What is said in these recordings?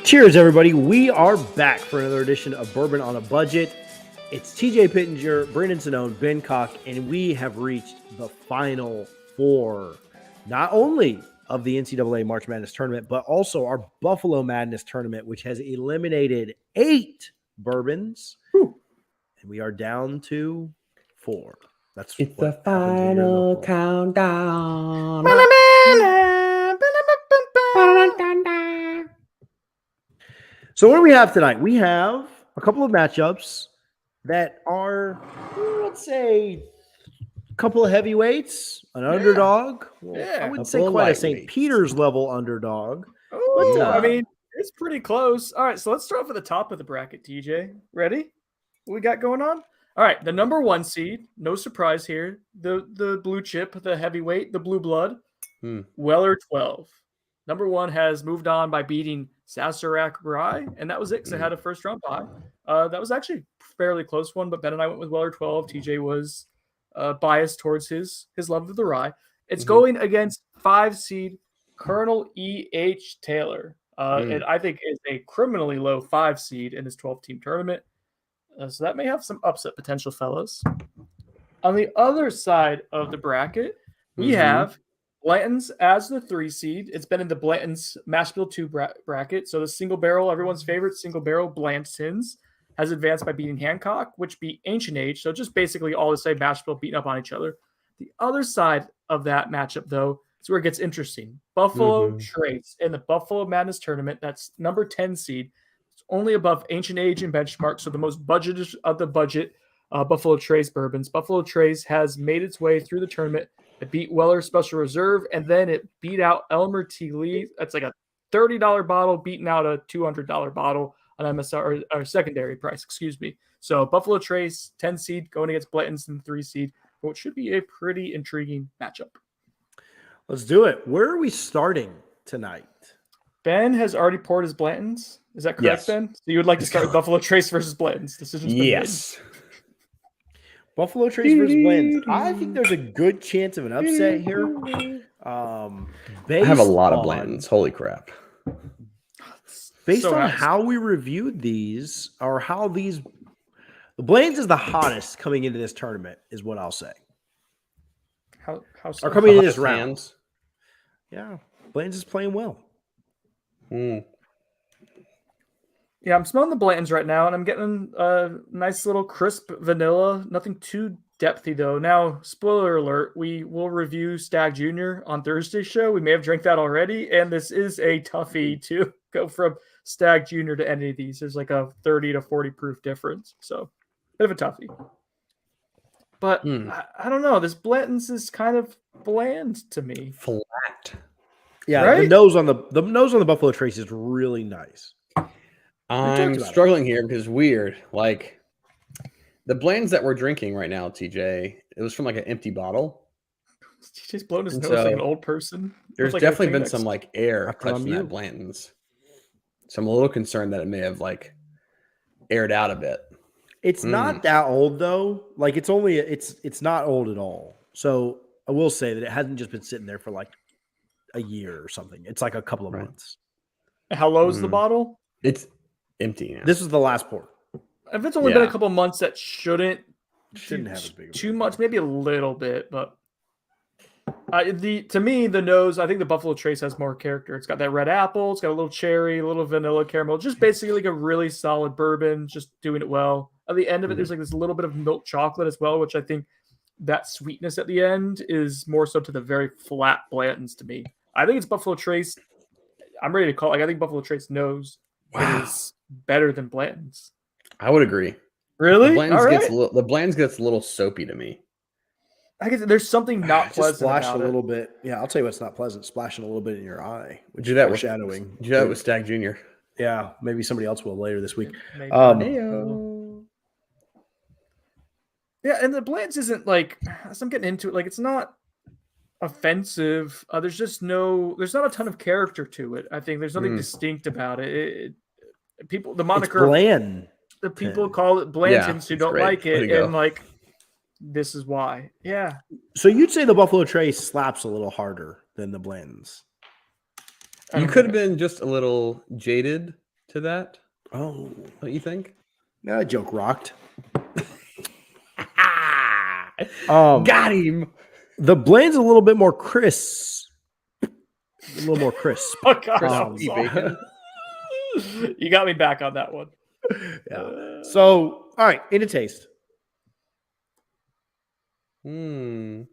Cheers, everybody. We are back for another edition of Bourbon on a Budget. It's TJ Pittenger, Brandon Sonnone, Ben Cock, and we have reached the final four, not only of the NCAA March Madness tournament, but also our Buffalo Madness tournament, which has eliminated 8 bourbons. Whew. And we are down to 4. It's the final countdown. So what do we have tonight? We have a couple of matchups that are, let's say, a couple of heavyweights, an underdog. Well, I wouldn't say quite a St. Peter's level underdog. But, I mean, it's pretty close. All right, so let's start off at the top of the bracket, TJ. Ready? What we got going on? All right, the number 1 seed, no surprise here, the blue chip, the heavyweight, the blue blood, Weller 12. Number 1 has moved on by beating Saserac Rye, and that was it because it had a first-round bye. That was actually a fairly close one, but Ben and I went with Weller 12. TJ was biased towards his love of the rye. It's going against 5 seed Colonel E.H. Taylor, and I think is a criminally low 5 seed in this 12-team tournament. So that may have some upset potential, fellas. On the other side of the bracket, we have Blanton's as the 3 seed. It's been in the Blanton's Mash Bill 2 bracket. So the single barrel, everyone's favorite single barrel, Blanton's, has advanced by beating Hancock, which beat Ancient Age. So just basically all the same Mash Bill beating up on each other. The other side of that matchup, though, is where it gets interesting. Buffalo Trace in the Buffalo Madness tournament. That's number 10 seed. It's only above Ancient Age and Benchmark. So the most budgeted of the budget Buffalo Trace bourbons. Buffalo Trace has made its way through the tournament. It beat Weller Special Reserve, and then it beat out Elmer T. Lee. That's like a $30 bottle, beating out a $200 bottle on MSR or secondary price, excuse me. So Buffalo Trace, 10 seed, going against Blanton's in 3 seed, what should be a pretty intriguing matchup. Let's do it. Where are we starting tonight? Ben has already poured his Blanton's. Is that correct, Ben? So you would like to start with Buffalo Trace versus Blanton's? Decision's been made. Buffalo Trace versus Blanton's. I think there's a good chance of an upset here. I have a lot of Blantons. Holy crap. Based on how we reviewed these, or how these... The Blantons is the hottest coming into this tournament, is what I'll say. How so? Or coming into this round. Yeah. Blantons is playing well. Yeah, I'm smelling the Blantons right now, and I'm getting a nice little crisp vanilla. Nothing too depthy, though. Now, spoiler alert, we will review Stag Jr. on Thursday's show. We may have drank that already, and this is a toughie to go from Stag Jr. to any of these. There's like a 30 to 40 proof difference, so bit of a toughie. But I don't know. This Blanton's is kind of bland to me. Flat. Yeah, right? the nose on the Buffalo Trace is really nice. I'm struggling here because it's weird. Like the blends that we're drinking right now, TJ, it was from like an empty bottle. TJ's blown his nose like an old person. There's like definitely been some like air touching that Blanton's. So I'm a little concerned that it may have like aired out a bit. It's not that old though. Like it's not old at all. So I will say that it hasn't just been sitting there for like a year or something. It's like a couple of months. How low is the bottle? It's empty now. This is the last pour. If it's only been a couple months, that shouldn't have as big too much, maybe a little bit, but to me, the nose, I think the Buffalo Trace has more character. It's got that red apple, it's got a little cherry, a little vanilla caramel, just basically like a really solid bourbon, just doing it well. At the end of it, there's like this little bit of milk chocolate as well, which I think that sweetness at the end is more so to the very flat Blantons to me. I think it's Buffalo Trace. I'm ready to call it. Like, I think Buffalo Trace knows is better than Blanton's. I would agree. Really? The Blanton's gets a little soapy to me. I guess there's something not pleasant splashed about a little bit. Yeah, I'll tell you what's not pleasant. Splashing a little bit in your eye. Would you do that foreshadowing? Do that with Stag Jr. Yeah, maybe somebody else will later this week. Yeah, and the Blanton's isn't like, as I'm getting into it, like it's not offensive. There's not a ton of character to it. I think there's nothing distinct about it. People, the moniker, it's bland. The people call it Blantons who don't like it, and like, this is why. Yeah. So you'd say the Buffalo Trace slaps a little harder than the Blantons. You could have been just a little jaded to that. Oh, Don't you think? that joke rocked. Got him. The Bland's a little bit more crisp. A little more crisp. Oh, God, that Crispy was bacon. awful. You got me back on that one. Yeah. So, all right, into taste. Nothing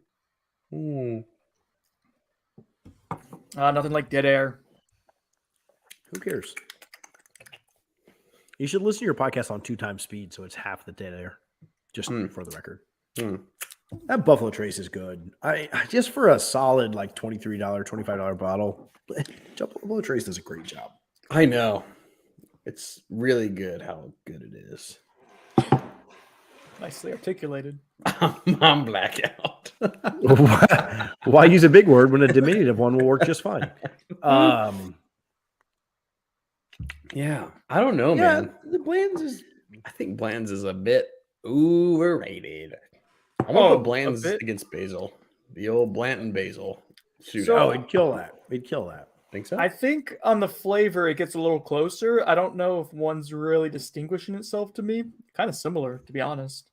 like dead air. Who cares? You should listen to your podcast on 2x speed, so it's half the dead air. Just for the record. That Buffalo Trace is good. I just for a solid like $23, $25 bottle, Buffalo Trace does a great job. I know. It's really good how good it is. Nicely articulated. I'm blackout. Why use a big word when a diminutive one will work just fine? Yeah, I don't know, Yeah, man. the Bland's is. I think Bland's is a bit overrated. I want to put Bland's against Basil. The old Blanton Basil. So it'd kill that. We'd kill that. Think so? I think on the flavor, it gets a little closer. I don't know if one's really distinguishing itself to me. Kind of similar, to be honest.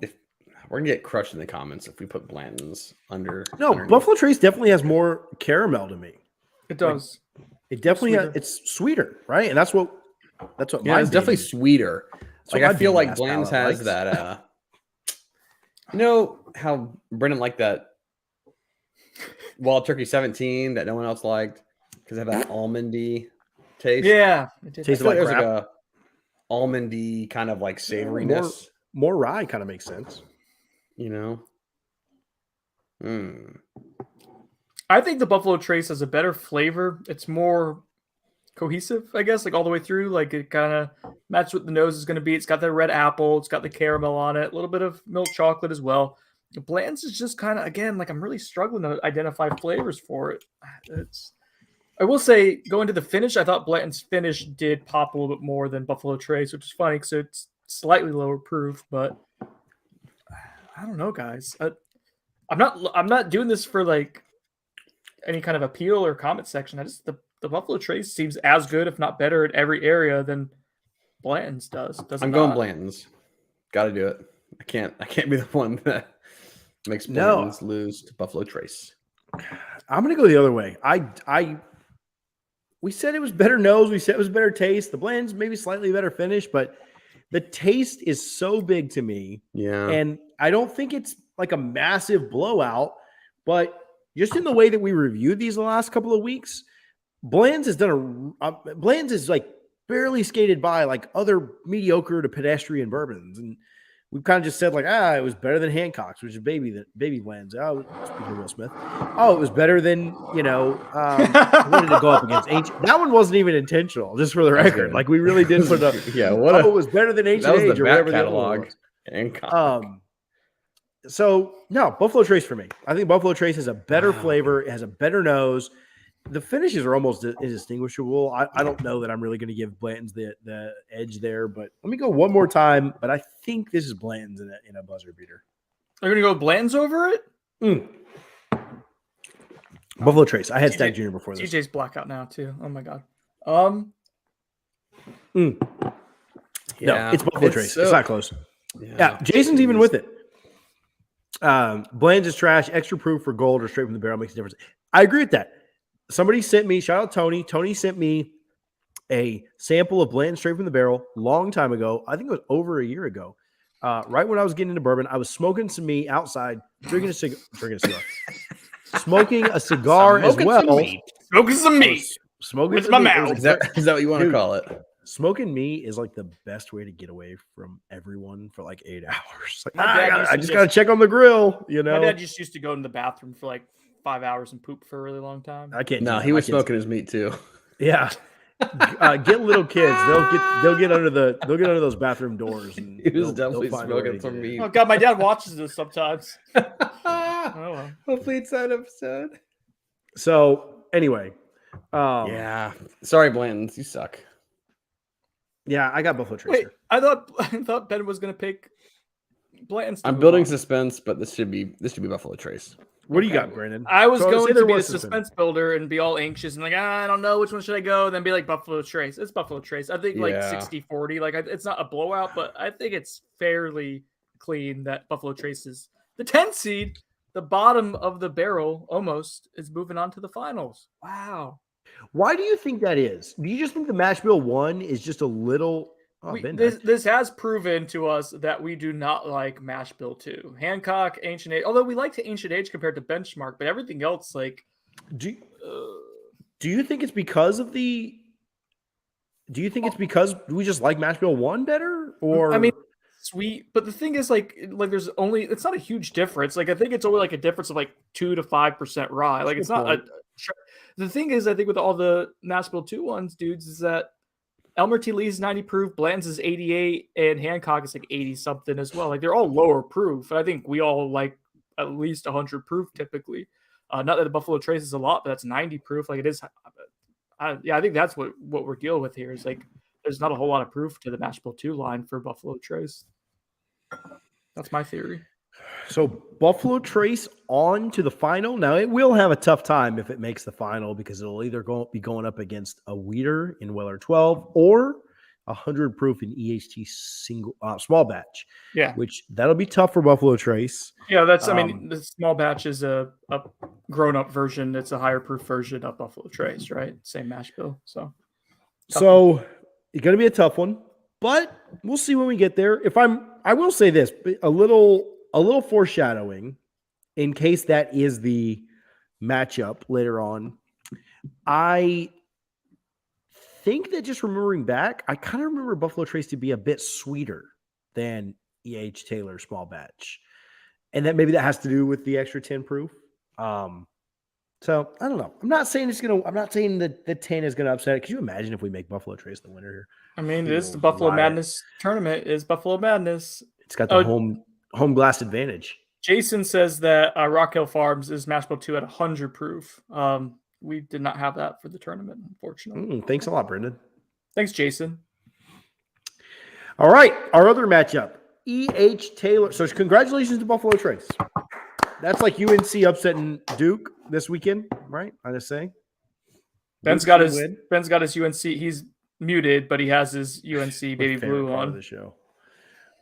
If we're gonna get crushed in the comments if we put Blanton's under. No, underneath. Buffalo Trace definitely has more caramel to me. It does. It definitely it's sweeter, right? And that's what Yeah, it's definitely sweeter. Like I feel like Bland's Bland's has that. You know how Brendan liked that Wild Turkey 17 that no one else liked because they have that almondy taste. Yeah, it Tastes I feel like there's crap. like a almondy kind of like savoriness. More rye kind of makes sense. You know. I think the Buffalo Trace has a better flavor. It's more cohesive, I guess, like all the way through. Like it kind of matches what the nose is going to be. It's got the red apple. It's got the caramel on it. A little bit of milk chocolate as well. The Bland's is just kind of, again, like I'm really struggling to identify flavors for it. I will say, going to the finish, I thought Blanton's finish did pop a little bit more than Buffalo Trace, which is funny because it's slightly lower proof, but I don't know, guys. I'm not doing this for like any kind of appeal or comment section. The Buffalo Trace seems as good, if not better, at every area than Blanton's does. I'm going Blanton's. Got to do it. I can't be the one that makes Blanton's lose to Buffalo Trace. I'm gonna go the other way. We said it was better nose. We said it was better taste. The Bland's maybe slightly better finish, but the taste is so big to me. Yeah, and I don't think it's like a massive blowout, but just in the way that we reviewed these the last couple of weeks, Bland's has done Bland's is like barely skated by like other mediocre to pedestrian bourbons, and we've kind of just said like, it was better than Hancock's, which is baby Bland's. Oh, speaking of Will Smith, it was better than what did it go up against? Ancient. That one wasn't even intentional, just for the record. Like we really did put up. Yeah, it was better than Ancient Age or whatever catalog. Hancock. So no, Buffalo Trace for me. I think Buffalo Trace has a better flavor. It has a better nose. The finishes are almost indistinguishable. I don't know that I'm really going to give Blanton's the edge there, but let me go one more time. But I think this is Blanton's in a buzzer beater. You're going to go Blanton's over it? Buffalo Trace. I had Stag Jr. before this. TJ's blackout now too. Oh my god. No, it's Buffalo Trace. It's not close. Yeah, Jason's even with it. Bland's is trash. Extra proof for gold or straight from the barrel makes a difference. I agree with that. Somebody sent me, shout out Tony. Tony sent me a sample of Blanton straight from the barrel long time ago. I think it was over a year ago. Right when I was getting into bourbon, I was smoking some meat outside, drinking a cigar, smoking a cigar as well. Smoking some meat. Smoking with my mouth. Is that what you want to call it? Smoking meat is like the best way to get away from everyone for like 8 hours. Like, I just got to check on the grill, you know? My dad just used to go in the bathroom for like 5 hours and poop for a really long time. I can't. No, he was smoking his meat too. Yeah. Get little kids. They'll get under those bathroom doors. And he was definitely smoking some meat. Oh God, my dad watches this sometimes. Well. Hopefully it's that episode. So anyway, yeah. Sorry, Blanton's, you suck. Yeah, I got Buffalo Trace. Wait, I thought Ben was gonna pick Blanton's. I'm building suspense, but this should be Buffalo Trace. What do you got, Brandon? I was So say going there to be the was suspense. suspense builder and be all anxious and like, I don't know which one should I go. And then be like Buffalo Trace. It's Buffalo Trace. I think like Yeah. 60-40. Like it's not a blowout, but I think it's fairly clean that Buffalo Trace is the 10 seed, the bottom of the barrel almost is moving on to the finals. Wow. Why do you think that is? Do you just think the match bill 1 is just a little? Oh, This has proven to us that we do not like Mash Bill 2. Hancock, Ancient Age, although we like to Ancient Age compared to Benchmark, but everything else, like... Do you think it's because of the... Do you think it's because we just like Mash Bill 1 better? Or... I mean, sweet, but the thing is, like there's only... It's not a huge difference. Like, I think it's only like a difference of like 2 to 5% rye. Like, it's not a... The thing is, I think with all the Mash Bill 2 ones, dudes, is that Elmer T. Lee's 90 proof, Blanton's is 88, and Hancock is like 80 something as well. Like they're all lower proof. And I think we all like at least 100 proof typically. Not that the Buffalo Trace is a lot, but that's 90 proof. Like it is. I think that's what we're dealing with here is like there's not a whole lot of proof to the Mash Bill 2 line for Buffalo Trace. That's my theory. So Buffalo Trace on to the final. Now it will have a tough time if it makes the final because it'll either be going up against a Weeder in Weller 12 or 100 proof in EHT small batch. Yeah, which that'll be tough for Buffalo Trace. Yeah, that's. I mean, the small batch is a grown-up version. It's a higher proof version of Buffalo Trace, right? Same mash bill. So it's going to be a tough one, but we'll see when we get there. I will say this, a little foreshadowing in case that is the matchup later on. I think that just remembering back, I kind of remember Buffalo Trace to be a bit sweeter than EH Taylor small batch. And that maybe that has to do with the extra 10 proof. So I don't know. I'm not saying that the 10 is going to upset it. Could you imagine if we make Buffalo Trace the winner here? I mean, it is the Buffalo Madness tournament. Is Buffalo Madness. It's got the home glass advantage. Jason says that Rock Hill Farms is Mash Bill 2 at 100 proof. We did not have that for the tournament, unfortunately. Thanks a lot, Brendan. Thanks, Jason. All right, our other matchup, EH Taylor. So congratulations to Buffalo Trace. That's like UNC upsetting Duke this weekend, right? I just say. Ben's got his UNC. He's muted, but he has his UNC baby blue on the show.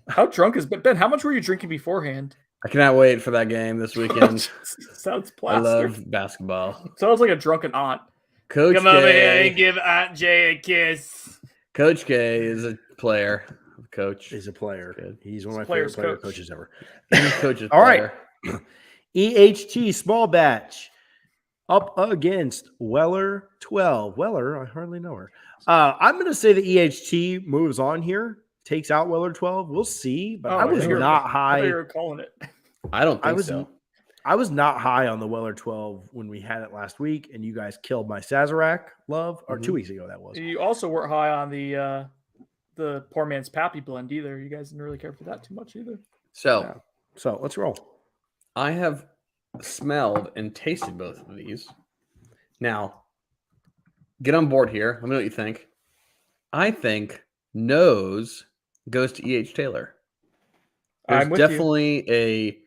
How drunk is Ben? How much were you drinking beforehand? I cannot wait for that game this weekend. Sounds plastered. I love basketball. Sounds like a drunken aunt. Coach Come over here and give Aunt Jay a kiss. Coach K is a player. Coach is a player. Good. He's one of my favorite coaches ever. Coaches. All right. EHT small batch up against Weller 12. Weller, I hardly know her. I'm going to say the EHT moves on here. Takes out Weller 12. We'll see, but I was not high. I thought you were calling it. I don't think so. I was not high on the Weller 12 when we had it last week, and you guys killed my Sazerac love, or 2 weeks ago that was. You also weren't high on the poor man's Pappy blend either. You guys didn't really care for that too much either. So let's roll. I have smelled and tasted both of these. Now, get on board here. Let me know what you think. I think nose goes to EH Taylor. There's definitely a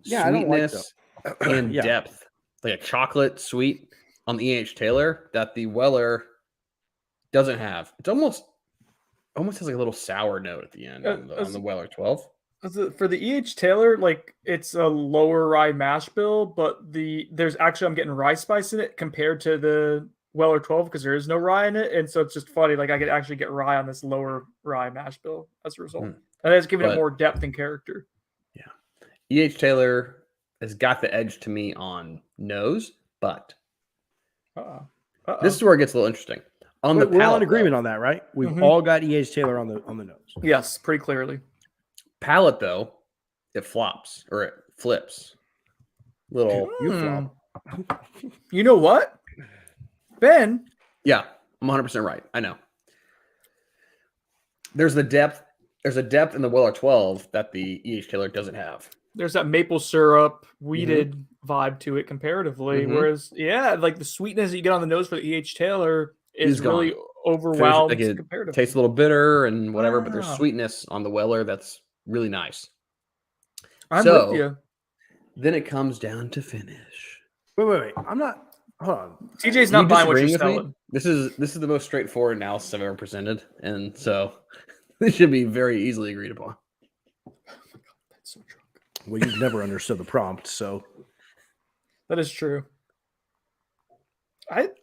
sweetness and depth, like a chocolate sweet on the EH Taylor that the Weller doesn't have. It's almost has like a little sour note at the end on the Weller 12. For the EH Taylor, like it's a lower rye mash bill, but there's actually I'm getting rye spice in it compared to the Weller 12 because there is no rye in it, and so it's just funny. Like I could actually get rye on this lower rye mash bill as a result, and that's giving it more depth and character. Yeah, EH Taylor has got the edge to me on nose, but this is where it gets a little interesting. We're all in agreement on that, right? We've all got EH Taylor on the nose. Yes, pretty clearly. Palate though, it flops or it flips. You flop. You know what? Ben? Yeah, I'm 100% right. I know. There's a depth in the Weller 12 that the EH Taylor doesn't have. There's that maple syrup, weeded vibe to it comparatively. Whereas, like the sweetness that you get on the nose for the EH Taylor is really overwhelmed comparatively. Tastes a little bitter and whatever, but there's sweetness on the Weller that's really nice. I'm with you. then it comes down to finish. Wait. I'm not. Hold on. TJ's You not buying what you're disagreeing with me? selling. This is the most straightforward analysis I've ever presented, and so this should be very easily agreed upon. That's so drunk. Well, you've never understood the prompt, so That is true. But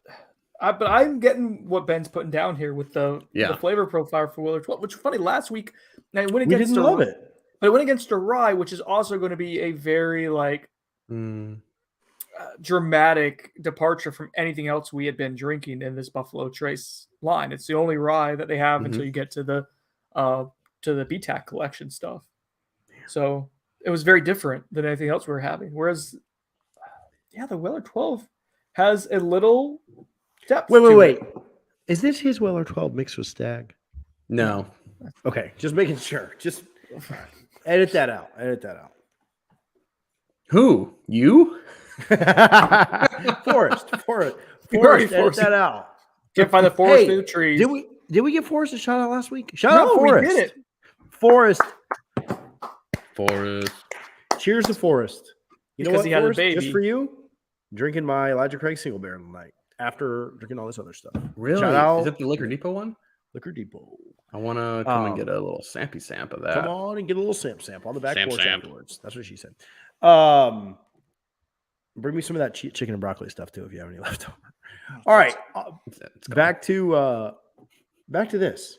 I'm getting what Ben's putting down here with the flavor profile for Weller 12, which is funny. Last week, now it went we against didn't love it. But it went against a rye, which is also going to be a very dramatic departure from anything else we had been drinking in this Buffalo Trace line. It's the only rye that they have until you get to the BTAC collection stuff. So it was very different than anything else we were having. Whereas, the Weller 12 has a little depth. Wait. Is this his Weller 12 mixed with Stag? No. Okay, just making sure. Just edit that out. Who? You? Forrest, already edit that out. Can't find the forest through the trees. Did we give Forrest a shout out last week? Shout out Forrest. We did it. Forrest. Cheers to Forrest. You know Because what, he had a Forrest? baby. Just for you, drinking my Elijah Craig single barrel tonight after drinking all this other stuff. Really? Shout out Is that the Liquor Depot one? Liquor Depot. I want to come and get a little samp of that. Come on and get a little samp on the back porch afterwards. That's what she said. Bring me some of that chicken and broccoli stuff too if you have any left over. All right, back to this.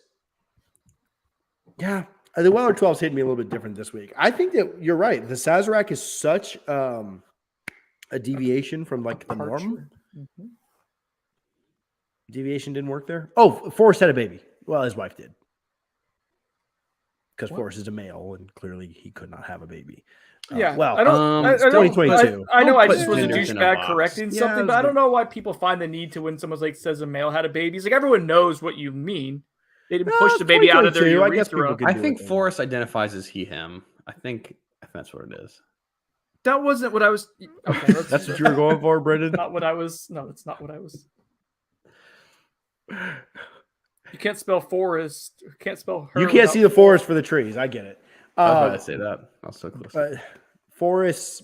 Yeah, the Weller 12's hitting me a little bit different this week. I think that you're right. The Sazerac is such a deviation from like the norm. Mm-hmm. Deviation didn't work there. Oh, Forrest had a baby. Well, his wife did. Because Forrest is a male, and clearly he could not have a baby. Well, I don't. it's 2022. I know. I just put was a gender in a douchebag box. correcting Yeah, something, but I don't know why people find the need to when someone's like says a male had a baby. It's like everyone knows what you mean. They didn't push the baby out of their 2022. I guess urethra. people I do think it. Forrest identifies as he/him. I think that's what it is. That wasn't what I was. Okay, That's what you were going for, Brendan? Not what I was. No, that's not what I was. You can't spell forest. You can't spell her. You can't see the forest for the trees. I get it. I was about to say that. I was so close. Forrest's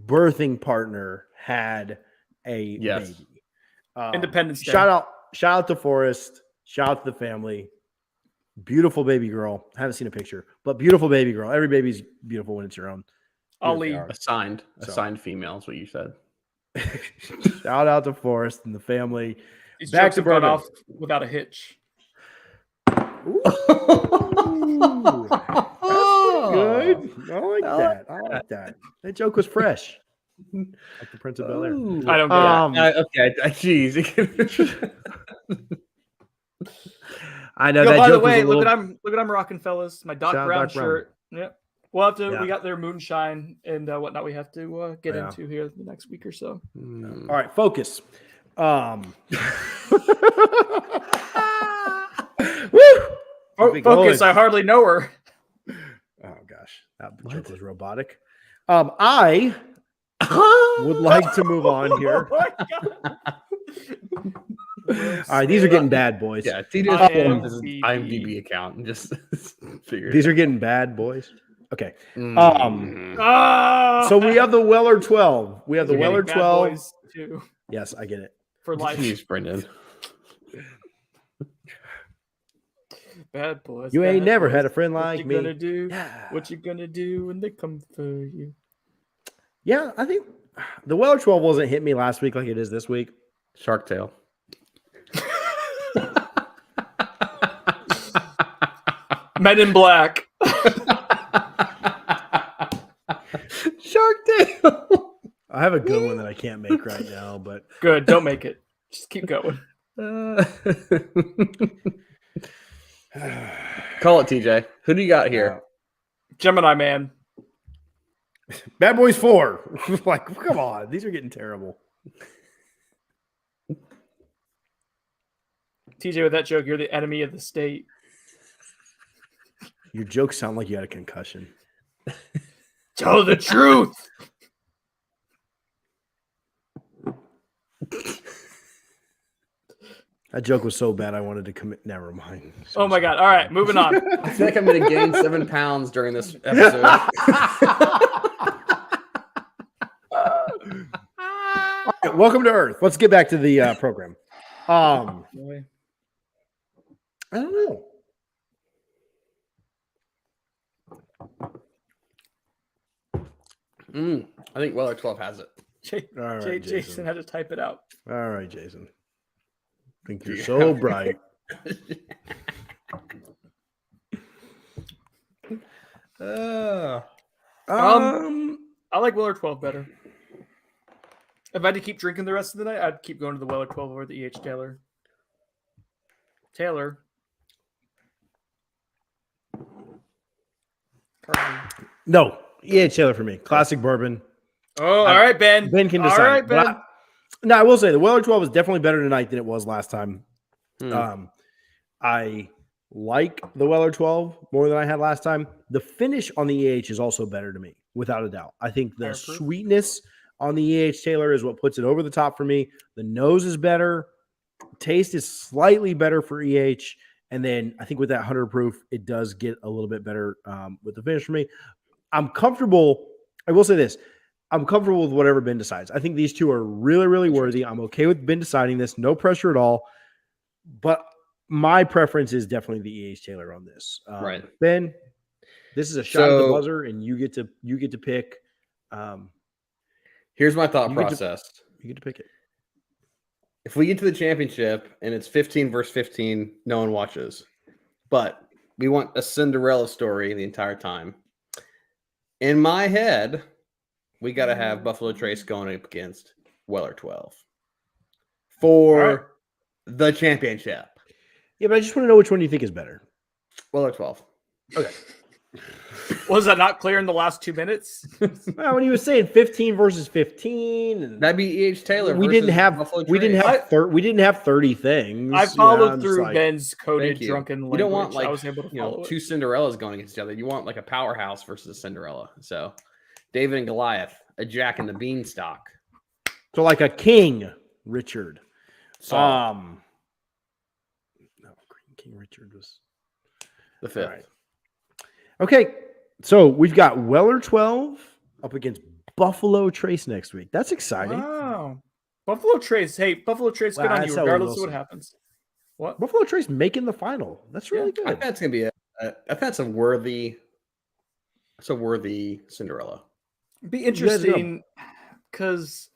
birthing partner had a Yes. baby. Independence Day. Shout out to Forrest. Shout out to the family. Beautiful baby girl. I haven't seen a picture, but beautiful baby girl. Every baby's beautiful when it's your own. I'll Here they leave. are. Assigned female is what you said. Shout out to Forrest and the family. These Back jokes to have gone bourbon. off without a hitch. Ooh, good. I like that. That joke was fresh. Like the Prince of Bel Air. I don't get it. Okay, jeez. I know Yo, that by the joke was way, a little. look what I'm rocking, fellas. My Doc Shout out Brown Doc Brown. shirt. Yep. We'll have to. Yeah. We got their moonshine and whatnot. We have to get Yeah. into here the next week or so. All right, focus. Woo! Focus. I hardly know her. Oh gosh, that joke was robotic. I would like to move on here. Oh my God. All right, these are getting bad, boys. Yeah, TJ just pulled up his IMDb. IMDb account and just figured. These are getting bad, boys. Okay. Ah! So we have the Weller 12. We have the We're getting Weller bad 12. boys, too, Yes, I get it. for life. Jeez, Brendan. Bad boys. You ain't bad never boys. had a friend What like you me. gonna do? Yeah. What you gonna do when they come for you? Yeah, I think the Weller 12 wasn't hit me last week like it is this week. Shark Tale. Men in Black. Shark Tale. I have a good one that I can't make right now, but Good. Don't make it. Just keep going. Call it, TJ. Who do you got here? Gemini Man. Bad Boys 4. Like, come on. These are getting terrible. TJ, with that joke, you're the enemy of the state. Your jokes sound like you had a concussion. Tell the truth. That joke was so bad I wanted to commit. Never mind. Oh my God. All right, moving on. I feel like I'm going to gain 7 pounds during this episode. welcome to Earth. Let's get back to the program. Boy. I don't know. I think Weller 12 has it. All right, Jason had to type it out. All right, Jason. I think you're so bright. I like Weller 12 better. If I had to keep drinking the rest of the night, I'd keep going to the Weller 12 over the EH Taylor. Taylor. No, EH Taylor for me. Classic bourbon. Oh, all right, Ben. Ben can decide. All right, Ben. I will say the Weller 12 is definitely better tonight than it was last time. I like the Weller 12 more than I had last time. The finish on the EH is also better to me, without a doubt. I think the sweetness on the EH Taylor is what puts it over the top for me. The nose is better. Taste is slightly better for EH. And then I think with that 100 proof, it does get a little bit better with the finish for me. I'm comfortable. I will say this. I'm comfortable with whatever Ben decides. I think these two are really, really worthy. I'm okay with Ben deciding this. No pressure at all. But my preference is definitely the EH Taylor on this. Right. Ben, this is a shot at the buzzer, and you get to pick. Here's my thought process. You get to pick it. If we get to the championship and it's 15 versus 15, no one watches. But we want a Cinderella story the entire time. In my head, we got to have Buffalo Trace going up against Weller 12 for the championship. Yeah, but I just want to know which one you think is better. Weller 12. Okay. Was that not clear in the last 2 minutes? Well, when he was saying 15 versus 15, and that'd be EH Taylor. We didn't have 30 things. I followed through Ben's coded drunken language. You don't want I was able to follow two Cinderellas going against each other. You want like a powerhouse versus a Cinderella. So David and Goliath, a Jack and the Beanstalk. So like a King Richard. No, King Richard was the fifth. Right. Okay, so we've got Weller 12 up against Buffalo Trace next week. That's exciting. Wow. Buffalo Trace. Hey, Buffalo Trace, good on you, regardless of what happens. What? Buffalo Trace making the final. That's really good. I think that's gonna be that's a worthy Cinderella. It'd be interesting because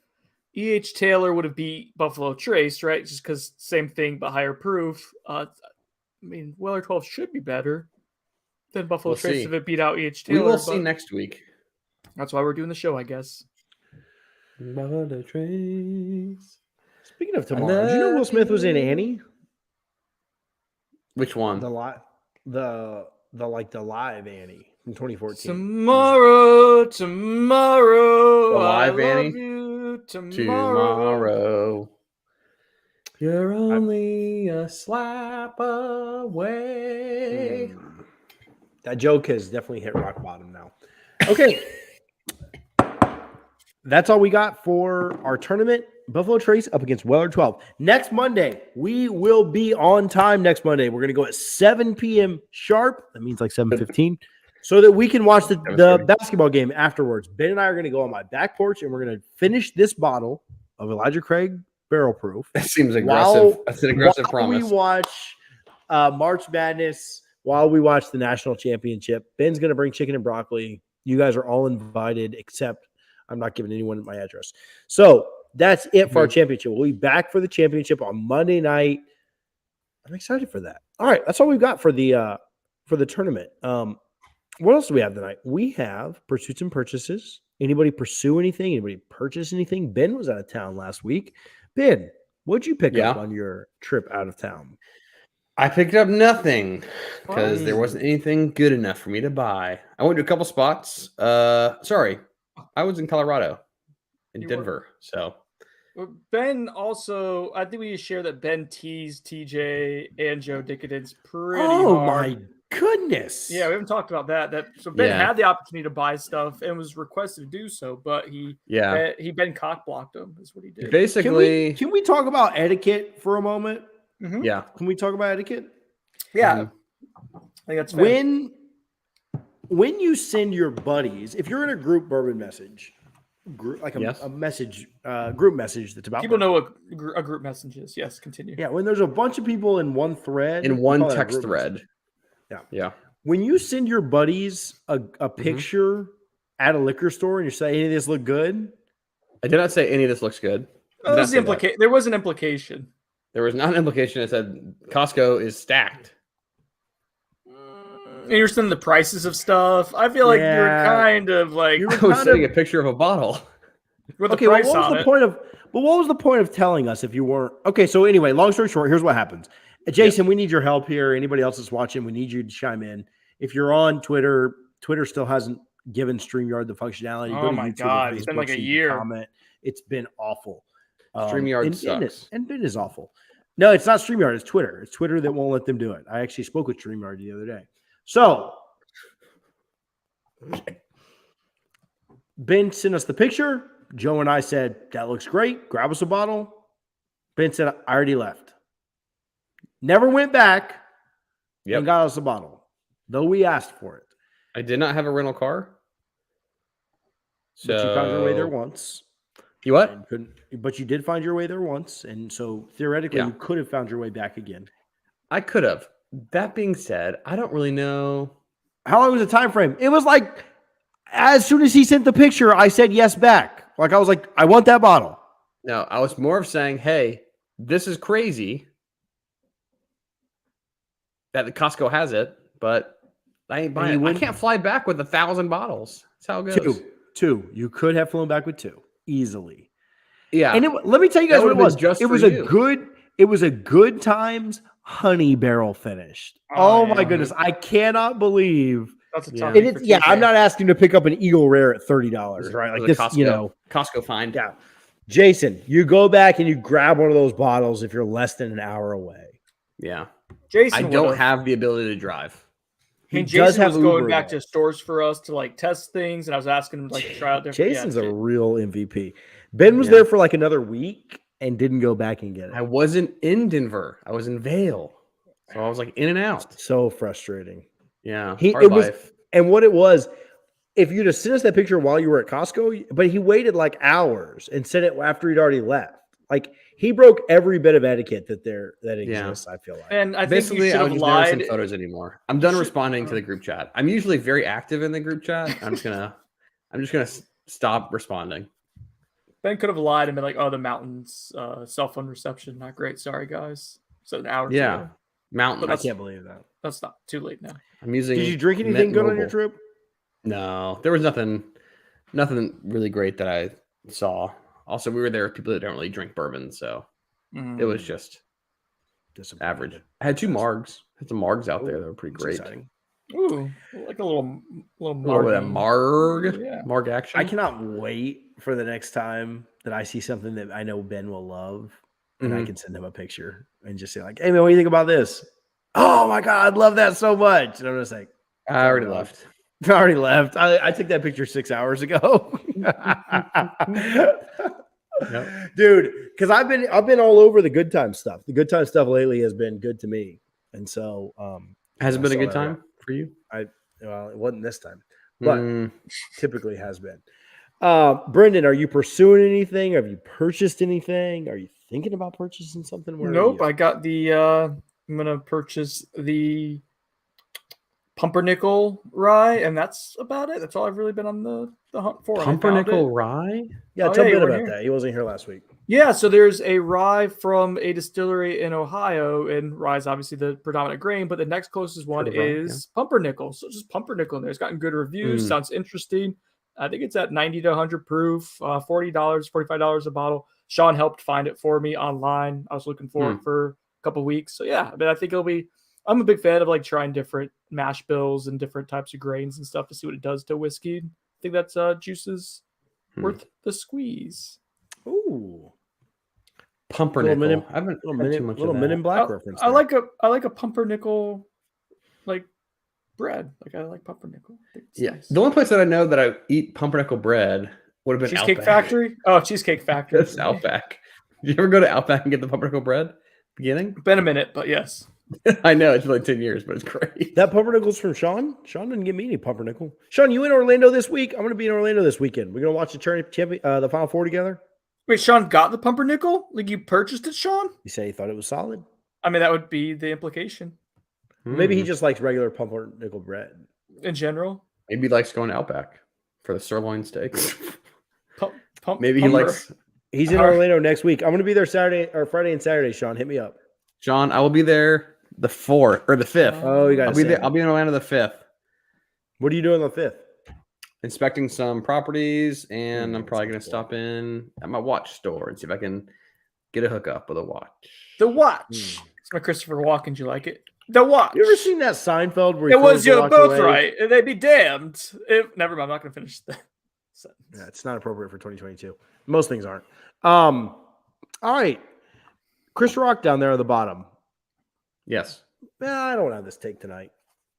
EH Taylor would have beat Buffalo Trace, right? Just because same thing but higher proof. I mean, Weller 12 should be better than Buffalo Trace if it beat out EH Taylor. We will see next week. That's why we're doing the show, I guess. Buffalo Trace. Speaking of tomorrow, did you know Will Smith was in Annie? Which one? The live Annie from 2014. Tomorrow. The live Annie. Tomorrow. You're only a slap away. That joke has definitely hit rock bottom now. Okay. That's all we got for our tournament. Buffalo Trace up against Weller 12. Next Monday, we will be on time next Monday. We're going to go at 7 p.m. sharp. That means like 7:15. So that we can watch the basketball game afterwards. Ben and I are going to go on my back porch, and we're going to finish this bottle of Elijah Craig Barrel Proof. That seems aggressive. That's an aggressive promise. We watch March Madness. While we watch the national championship, Ben's going to bring chicken and broccoli. You guys are all invited, except I'm not giving anyone my address. So that's it for our championship. We'll be back for the championship on Monday night. I'm excited for that. All right, that's all we've got for the tournament. What else do we have tonight? We have pursuits and purchases. Anybody pursue anything? Anybody purchase anything? Ben was out of town last week. Ben, what'd you pick up on your trip out of town? I picked up nothing because there wasn't anything good enough for me to buy. I went to a couple spots. Sorry, I was in Colorado, in Denver. So Ben also, I think we share that Ben teased TJ and Joe Decadence pretty hard. Oh my goodness! Yeah, we haven't talked about that. So Ben had the opportunity to buy stuff and was requested to do so, but he Ben cock blocked him. Is what he did. Basically, can we talk about etiquette for a moment? Mm-hmm. Yeah. Can we talk about etiquette? Yeah. I think that's fair. When you send your buddies, if you're in a group bourbon message like Yes. a message, group message that's about People bourbon. know what a group message is. Yes, continue. Yeah, when there's a bunch of people in one thread, In we one call that a text group thread. message. Yeah. Yeah. When you send your buddies a picture at a liquor store and you say, "Any of this look good?" I did not say any of this looks good. Well, Did not there's the say that. There was an implication. There was not an implication that said Costco is stacked. And you're sending the prices of stuff. I feel like you're Yeah. kind of like You were I was kind sending of a picture of a bottle. with the okay. Well, price what was on the it. point of? But what was the point of telling us if you weren't okay? So anyway, long story short, here's what happens. Jason, we need your help here. Anybody else that's watching, we need you to chime in. If you're on Twitter, Twitter still hasn't given StreamYard the functionality. Oh Go to my YouTube God, or it's been Facebook like a so you can year. comment. It's been awful. StreamYard sucks. And it is awful. No, it's not StreamYard. It's Twitter. It's Twitter that won't let them do it. I actually spoke with StreamYard the other day. So Ben sent us the picture. Joe and I said, that looks great. Grab us a bottle. Ben said, I already left. Never went back and got us a bottle, though we asked for it. I did not have a rental car. So But you found your way there once. You what? And couldn't, but you did find your way there once. And so theoretically, you could have found your way back again. I could have. That being said, I don't really know. How long was the time frame? It was like as soon as he sent the picture, I said yes back. Like I was like, I want that bottle. No, I was more of saying, hey, this is crazy that the Costco has it, but I ain't buying it. I can't fly back with 1,000 bottles. That's how it goes. Two. You could have flown back with two easily. Yeah. And let me tell you guys what it was. It was a good times honey barrel finished. Oh my goodness. I cannot believe. That's a tough. I'm not asking to pick up an Eagle Rare at $30, right? Like this, Costco, Costco find. Yeah. Jason, you go back and you grab one of those bottles if you're less than an hour away. Yeah. Jason, I don't have the ability to drive. Jason was going back to stores for us to like test things, and I was asking him like to try out different. Jason's a real MVP. Ben was there for like another week and didn't go back and get it. I wasn't in Denver. I was in Vail, so I was like in and out. So frustrating. Yeah, and what it was, if you'd have sent us that picture while you were at Costco, but he waited like hours and sent it after he'd already left. Like he broke every bit of etiquette that exists. I feel like. And I basically, think you should I have just lied. never send photos anymore. I'm done responding to the group chat. I'm usually very active in the group chat. I'm just gonna stop responding. Ben could have lied and been like, "Oh, the mountains, cell phone reception not great. Sorry, guys." So an hour. Yeah, mountains. I can't believe that. That's not too late now. I'm using. Did you drink anything good on your trip? No, there was nothing really great that I saw. Also, we were there with people that don't really drink bourbon, so it was just average. I had 2 margs. I had some margs out there that were pretty great. Exciting. Ooh, like a little marg. Yeah. Marg action. I cannot wait for the next time that I see something that I know Ben will love, and I can send him a picture and just say like, "Hey man, what do you think about this?" Oh my god, I love that so much. And I'm just like, I already left. I already left. I took that picture 6 hours ago. Dude, because I've been all over the good time stuff. The good time stuff lately has been good to me. And so has it been a good time for you? Well, it wasn't this time, but typically has been. Brendan, are you pursuing anything? Have you purchased anything? Are you thinking about purchasing something? Nope. I got the I'm gonna purchase the pumpernickel rye, and that's about it. That's all I've really been on the hunt for. Pumpernickel rye? Yeah, tell me about that. He wasn't here last week. Yeah, so there's a rye from a distillery in Ohio, and rye is obviously the predominant grain, but the next closest one is pumpernickel. So just pumpernickel in there. It's gotten good reviews. Sounds interesting. I think it's at 90 to 100 proof, $40, $45 a bottle. Sean helped find it for me online. I was looking for it for a couple of weeks. So yeah, but I think it'll be. I'm a big fan of like trying different mash bills and different types of grains and stuff to see what it does to whiskey. I think that's juices worth the squeeze. Ooh, pumpernickel. I haven't little Men in Black reference. I like a pumpernickel like bread. Like I like pumpernickel. Nice. The only place that I know that I eat pumpernickel bread would have been Cheesecake Outback. Factory. Oh, Cheesecake Factory. That's Outback. Did you ever go to Outback and get the pumpernickel bread? Beginning? Been a minute, but yes. I know it's like 10 years, but it's great. That pumpernickel's from Sean. Sean didn't give me any pumpernickel. Sean, you in Orlando this week? I'm going to be in Orlando this weekend. We're going to watch the Final Four together. Wait, Sean got the pumpernickel? Like you purchased it, Sean? You say he thought it was solid. I mean, that would be the implication Maybe he just likes regular pumpernickel bread. in general. Maybe he likes going Outback for the sirloin steaks. Maybe he Pumper. likes. He's in Orlando next week. I'm going to be there Friday and Saturday. Sean, hit me up. John, I will be there the 4th or the 5th. Oh, you got. I'll be there. I'll be in Orlando the 5th, What are you doing on the 5th? inspecting some properties, and I'm probably going to stop in at my watch store and see if I can get a hookup with a watch. The watch. It's my Christopher Walken. Did you like it? The watch. You ever seen that Seinfeld where he It was throws the your watch birthright. away? They'd be damned. Never mind. I'm not going to finish the sentence. Yeah, it's not appropriate for 2022. Most things aren't. All right. Chris Rock down there at the bottom. Yes. I don't have this take tonight.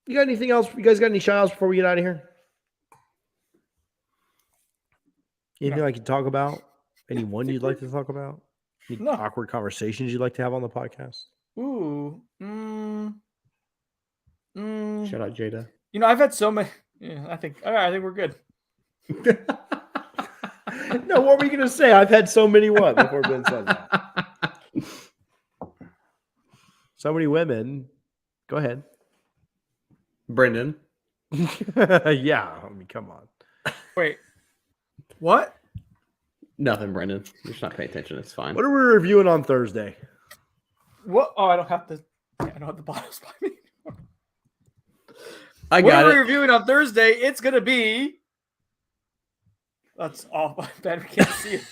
You got anything else? You guys got any shout outs before we get out of here? Anything I could talk about? Anyone you'd like to talk about? Any No. awkward conversations you'd like to have on the podcast? Ooh. Shout out Jada. You know, I've had so many. Yeah, I think we're good. No, what were you going to say? I've had so many what before Ben said that? So many women. Go ahead. Brendan. Yeah. I mean, come on. Wait. What? Nothing, Brendan. You're just not paying attention. It's fine. What are we reviewing on Thursday? What? Oh, I don't have the bottles by me. I What got are we it. reviewing on Thursday? It's gonna be. That's off. I bet we can't see it.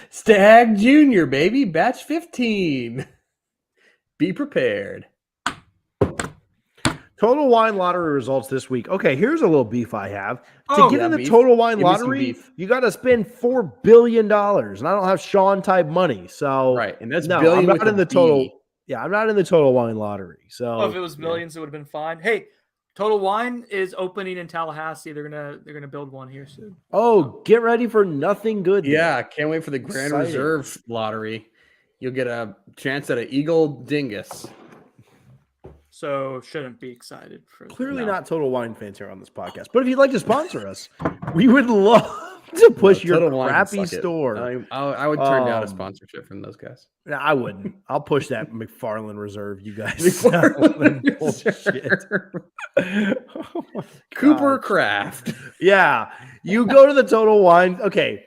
Stag Junior, baby, batch 15. Be prepared. Total Wine Lottery results this week. Okay, here's a little beef I have. To Oh, get yeah, in the beef. Total Wine Give me some Lottery, beef. you got to spend $4 billion. And I don't have Sean type money. So, Right. And that's no, billion I'm not with in a the B. total. Yeah, I'm not in the Total Wine Lottery. So, Oh, if it was millions, it would have been fine. Hey, Total Wine is opening in Tallahassee. They're gonna build one here soon. oh, get ready for nothing good. there. Yeah, can't wait for the Grand Exciting. Reserve lottery. You'll get a chance at an Eagle Dingus. So shouldn't be excited for Clearly No. not Total Wine fans here on this podcast. But if you'd like to sponsor us, we would love to push your Total Wine can crappy suck it. store. I would turn down a Um, sponsorship from those guys. No, I wouldn't. I'll push that McFarland Reserve, you guys. McFarland Bullshit. Oh my Cooper God. Craft. Yeah, you go to the Total Wine. Okay,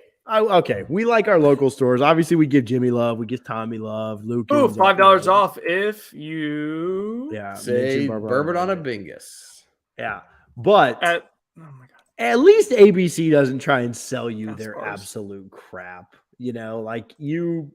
we like our local stores. Obviously, we give Jimmy love. We give Tommy love. Luke. Ooh, $5 off if you Yeah, Say mention bourbon on a Bourbon. bingus. Yeah, but oh my god. at least ABC doesn't try and sell you That's their gross. absolute crap. You know, like you.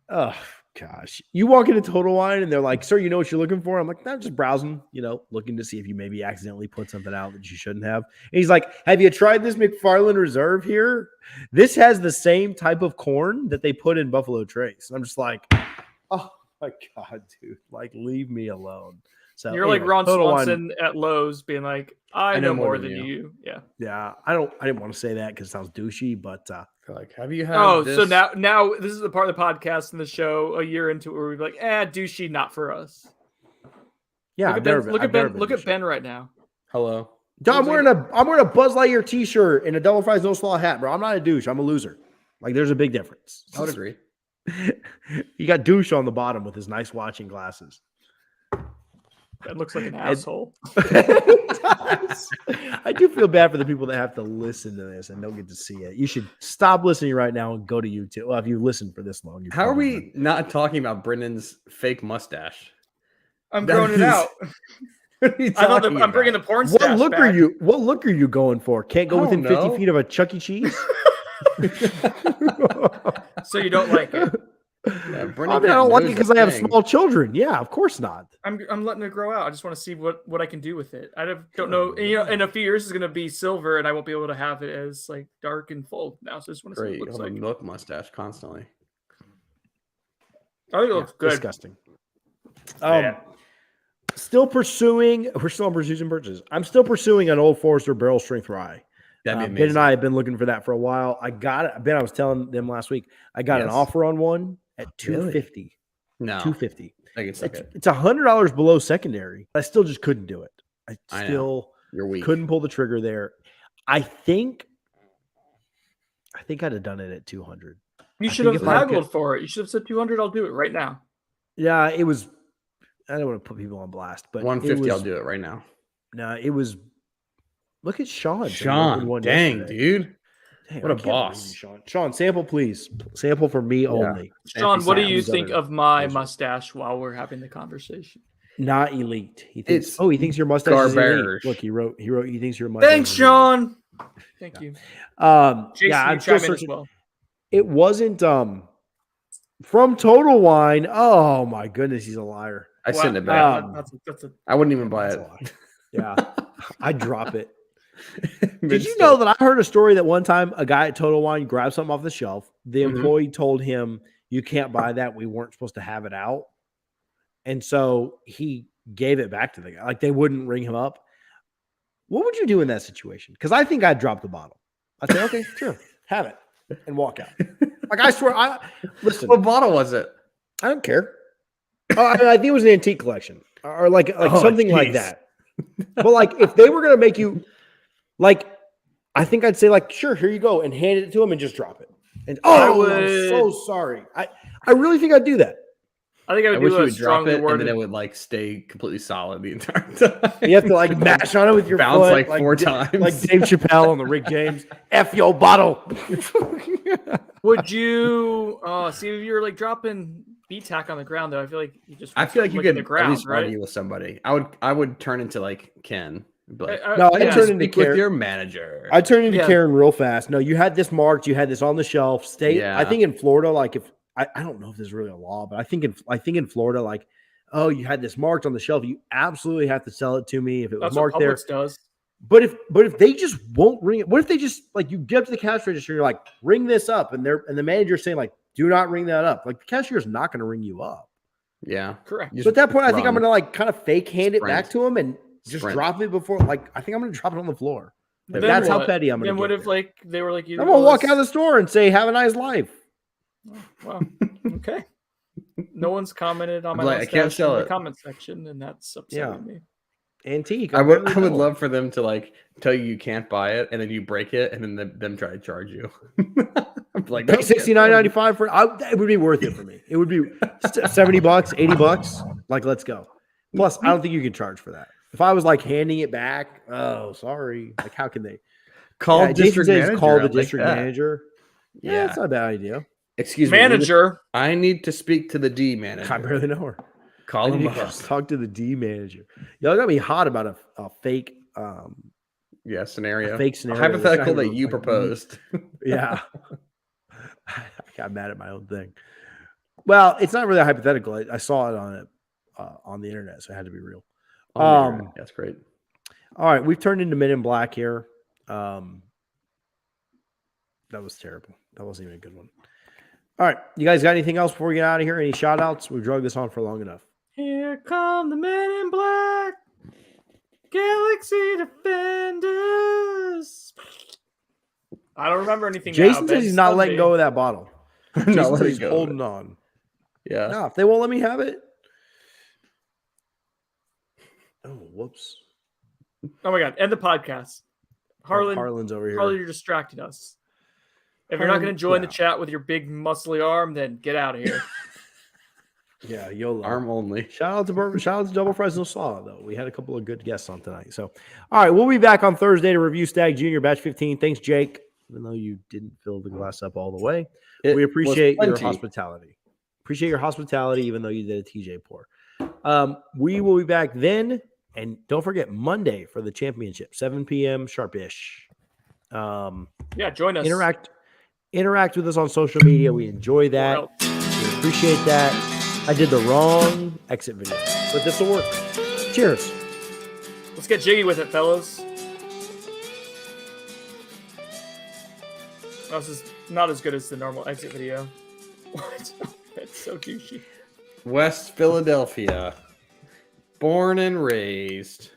Oh gosh, you walk into Total Wine and they're like, "Sir, you know what you're looking for?" I'm like, "No, I'm just browsing. You know, looking to see if you maybe accidentally put something out that you shouldn't have." And he's like, "Have you tried this McFarland Reserve here? This has the same type of corn that they put in Buffalo Trace." And I'm just like, "Oh my god, dude! Like, leave me alone." So You're like anyway, Ron Total Wine- Swanson at Lowe's being like, I know more than you. Yeah. Yeah, I didn't want to say that because it sounds douchey, but They're like, have you had Oh, this? so now this is the part of the podcast and the show a year into it where we're like, douchey, not for us. yeah, Look I've at never Ben, been- look I've at never Ben, been look to at Ben right now. Hello. Dude, I'm wearing a Buzz Lightyear t-shirt and a double fries no slaw hat, bro. I'm not a douche. I'm a loser. Like, there's a big difference. I would agree. You got douche on the bottom with his nice watching glasses. Ben looks like an asshole. I do feel bad for the people that have to listen to this and don't get to see it. You should stop listening right now and go to YouTube. Well, if you listened for this long, you How are probably we not talking about Brendan's fake mustache? I'm That growing it is- out. What are you I'm talking bringing the about? porn What stash look back. are you? What look are you going for? Can't go I within don't 50 know. feet of a Chuck E. Cheese. So you don't like it? Yeah, Brendan I don't Cat like it knows because his I have thing. small children. Yeah, of course not. I'm letting it grow out. I just want to see what I can do with it. Don't know. You know, in a few years it's gonna be silver, and I won't be able to have it as like dark and full now. So I just want to see what Great. it looks You'll have like. a milk mustache constantly. I think it Yeah, looks good. disgusting. Yeah. Still pursuing. We're still on pursuits and purchases. I'm still pursuing an Old Forester barrel strength rye. That'd be Ben amazing. and I have been looking for that for a while. I got it. Ben, I was telling them last week. I got an Yes. offer on one at Really? $250. No. $250. I can suck it. It's $100 below secondary. I still just couldn't do it. I I still You're weak. couldn't pull the trigger there. I think I'd have done it at 200. You I should think have if I haggled for it. You should have said 200. I'll do it right now. Yeah, it was. I don't want to put people on blast, but 150. I'll do it right now. No, it was. Look at Sean. Sean, dang, yesterday. dude. Dang, What I a can't believe boss. you, Sean. Sean, sample, please. Sample for me only. Sean, what do Sam. you He's think done it. of my Those are- mustache while we're having the conversation? Not elite. He thinks. It's He thinks your mustache is elite. garbage. Look, he wrote. He thinks your mustache. Thanks, is Sean. Thank you. elite. Jason, Yeah, you I'm still chime in as searching. well. It wasn't. From Total Wine. Oh my goodness, he's a liar. I sent it Yeah, back. that's a I wouldn't even buy That's it. a lie. Yeah, I'd drop it. But Did you still. know that I heard a story that one time a guy at Total Wine grabbed something off the shelf? The Mhm. employee told him, "You can't buy that. We weren't supposed to have it out." And so he gave it back to the guy. Like they wouldn't ring him up. What would you do in that situation? Because I think I'd drop the bottle. I'd say, "Okay, sure, have it," and walk out. Like I swear, listen. What bottle was it? I don't care. I think it was an antique collection or like Oh, something like jeez. that. But like if they were gonna make you like, I think I'd say like, sure, here you go, and hand it to him and just drop it. And I I'm would- so sorry. I really think I'd do that. I think I I would wish do you a would drop strongly it and worded. then it would like stay completely solid the entire time. You have to like mash on it with your Bounce foot, like 4 Da- times. like Dave Chappelle on the Rick James. F your bottle. Would you see if you were like dropping B-tack on the ground though? I feel like you just I feel like you licking could the ground, at least right? argue with somebody. I would turn into like Ken. Be like, No, I'd yeah. turn into speak with Karen. your manager. I turned into Yeah. Karen real fast. No, you had this marked. You had this on the shelf. State. Yeah. I think in Florida, like if I don't know if this is really a law, but I think in Florida, like, oh, you had this marked on the shelf. You absolutely have to sell it to me if it was That's what marked there. Publix does. But if they just won't ring it, what if they just like you get up to the cash register, you're like, ring this up, and the manager's saying like, do not ring that up. Like the cashier's not going to ring you up. Yeah. Correct. You So at that point, I think I'm run. going to like kind of fake hand it back Sprint. to him and just Sprint. drop it before. Like I think I'm going to drop it on the floor. Like, Then that's how what? petty I'm going to Then get. what if there. like they were like, I'm going to walk out of the store and say, have a nice life. Wow. Okay. No one's commented on my Like, I can't mustache sell in the it. comment section, and that's upsetting Yeah. me. Antique. I would barely know. love for them to like tell you can't buy it and then you break it and then them try to charge you. I'm like Pay $69.95 for it would be worth it for me. It would be $70, $80. Like, let's go. Plus, I don't think you can charge for that. If I was like handing it back, oh, sorry. Like, how can they Call Yeah, Jason district says manager. call I the like district that. manager? Yeah, Yeah. that's not a bad idea. Excuse me. Manager. I need to speak to the D manager. I barely know her. Call I him need to up. talk to the D manager. Y'all got me hot about a fake Yeah, scenario. fake A scenario. hypothetical This guy that you like, proposed. Yeah. I got mad at my own thing. Well, it's not really a hypothetical. I saw it on the internet, so it had to be real. That's great. All right, we've turned into Men in Black here. That was terrible. That wasn't even a good one. All right, you guys got anything else before we get out of here? Any shout outs? We've drugged this on for long enough. Here come the Men in Black. Galaxy Defenders. I don't remember anything. Jason now, says but he's not SmB. letting go of that bottle. Not Jason says letting he's go of holding it. on. Yeah. No, if they won't let me have it. Oh, whoops. Oh my god! End the podcast. Harlan, Harlan's over here. Harlan, you're distracting us. If you're not going to join the yeah. chat with your big muscly arm, then get out of here. Yeah, YOLO. Arm only. Shout out to Double Fresno Saw, though. We had a couple of good guests on tonight. So, all right, we'll be back on Thursday to review Stag Junior Batch 15. Thanks, Jake. Even though you didn't fill the glass up all the way, It we was appreciate your plenty. hospitality. Appreciate your hospitality, even though you did a TJ pour. We will be back then, and don't forget Monday for the championship, 7 p.m. sharpish. Yeah, join us. Interact with us on social media. We enjoy that. Or else. We appreciate that. I did the wrong exit video, but this will work. Cheers. Let's get jiggy with it, fellas. Oh, this is not as good as the normal exit video. What? That's so douchey. West Philadelphia. Born and raised.